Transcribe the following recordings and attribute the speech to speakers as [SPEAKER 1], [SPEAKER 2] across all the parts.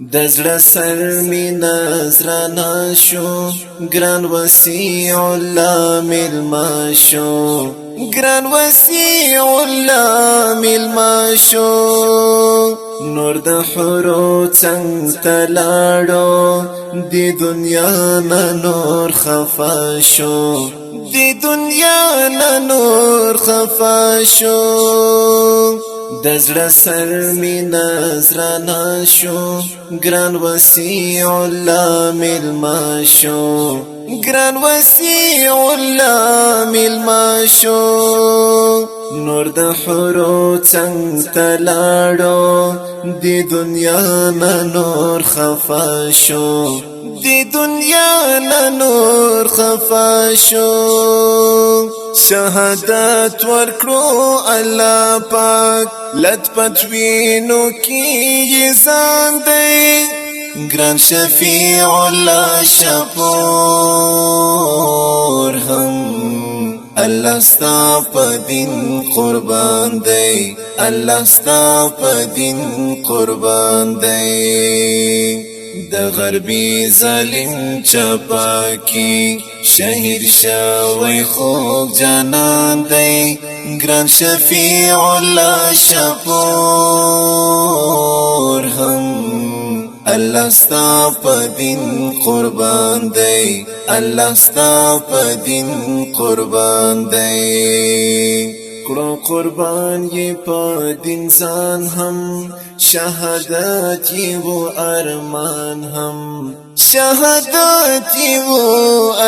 [SPEAKER 1] دزړه سر می نظرانا شو ګران وسیع الله ملما شو ګران وسیع الله ملما شو نور د حورو څنګ تلاړو دی دنیا نه نور خفا شو دی دنیا نه نور خفا شو دزړه سر می نظرانا شو ګران وسیع الله ملما شو ګران وسیع الله ملما شو نور د حورو څنګ تلاړو دی دنیا نه نور خفا شو دی دنیا نه نور خفا شو شهادت ورکړو الله پاک لت پتوینو کی ځان دی ګران شفیع الله شپور هم الله ستا په دین قربان دی الله ستا په دین قربان دی د غربي ظالم چپاکی شهید شوی خوب جانان دی ګران شفیع الله شپور هم الله ستا په دین قربان دی الله ستا په دین قربان دی کړو قربان یې په دین ځان هم شهادت یې و ارمان هم شهادت یې و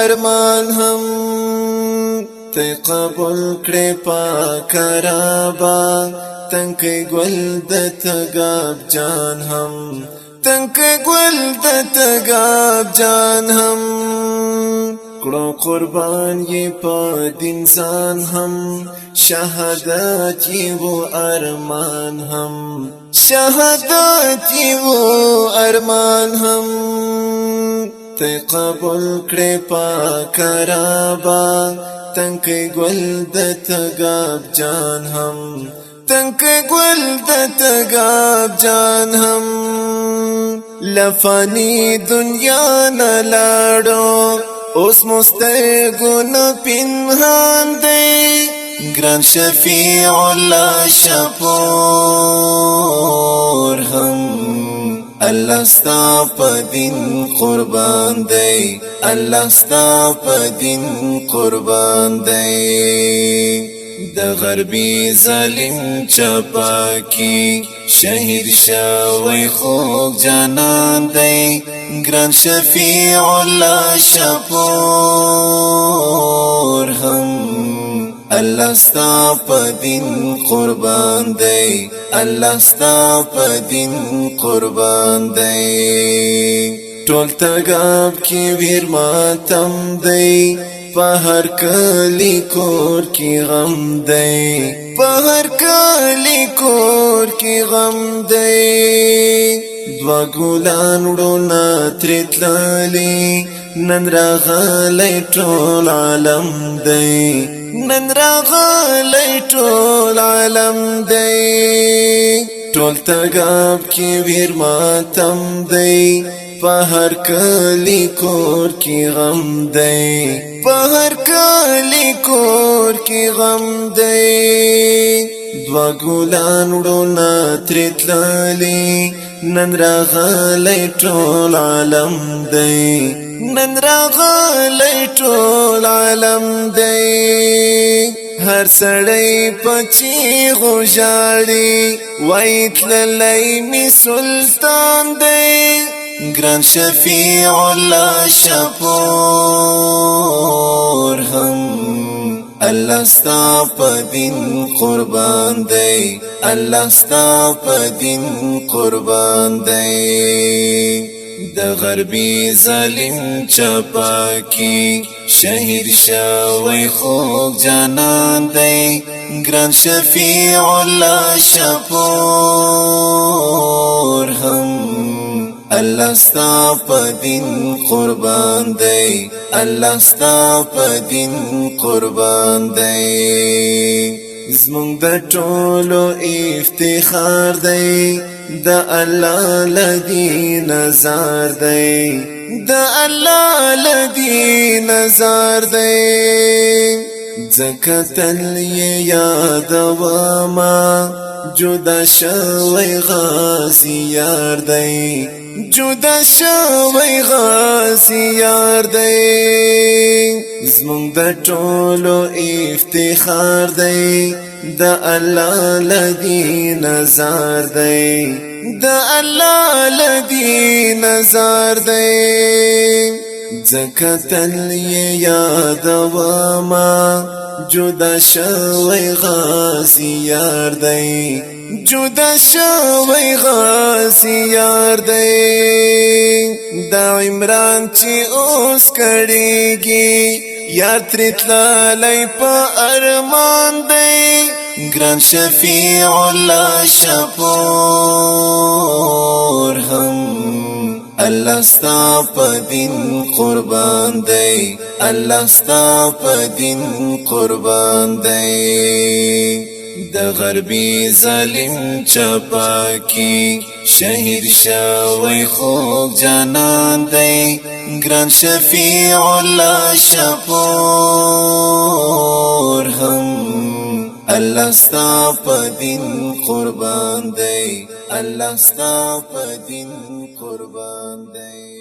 [SPEAKER 1] ارمان هم ته قبول کړې پاک ربا تنکي ګل د تګاب جان هم تنکي ګل د تګاب جان هم کړو قربان یې په دین ځان هم شهادت یې و ارمان هم شهادت یې و ارمان هم ته قبول کړې پاک ربا تنکي ګل د تګاب جان هم تنکي ګل د تګاب جان هم لفانی دنیا نه لاړو اوس مسترګونو پنهان دی ګران شفیع الله شپور هم الله ستا په دین قربان دی الله ستا په دین قربان دی د غربي ظالم چپاکی شهید شوی خوب جانان دی ګران شفیع الله شپور هم الله ستا په دین قربان دی الله ستا په دین قربان دی ټول تګاب کې ویر ماتم دی په هر کلی کور کې غم دی په هر کلی کور کې غم دی دوا ګلان وړونه ترې تللي نن راغلی ټول عالم دی نن راغلی ټول عالم دی ټول تګاب کې ویر ماتم دی په هر کلی کور کې غم دی په هر کلی کور کې غم دی دوا ګلان وړونه ترې تللي نن راغلی ټول عالم دی نن راغلی ټول عالم دی هر سړی پچی غوژاړي وای تللی می سلطان دی ګران شفیع الله شپور هم الله ستا په دین قربان دی الله ستا په دین قربان دی د غربي ظالم چپاکی شهید شوی خوب جانان دی ګران شفیع الله شپور هم الله ستا په دین قربان دی الله ستا په دین قربان دی زمونږ د ټولو افتخار دی دا الله لدی نظر دی دا الله لدی نظر دی زکتل یاد وما جدا شوی غازی یار دی جدا شوی غازی یار دی زمون د ټولو افتخار دی دا الله لدی نظر دی دا الله لدی نظر دی زکتل یاد وما جدا شوی غازی یار دی جدا شوی غازی یار دی دا عمران چی اوس کڑیگی یار ترتلالی پا ارمان دی گران شفیع اللہ شپور هم اللہ ستا پا دین قربان دی اللہ ستا پا دین قربان دی د غربی ظالم چپاکی شهید شوی خوب جانان دی گران شفیع اللہ شپور هم اللہ ستا پا دین قربان دی اللہ ستا پا دین قربان دی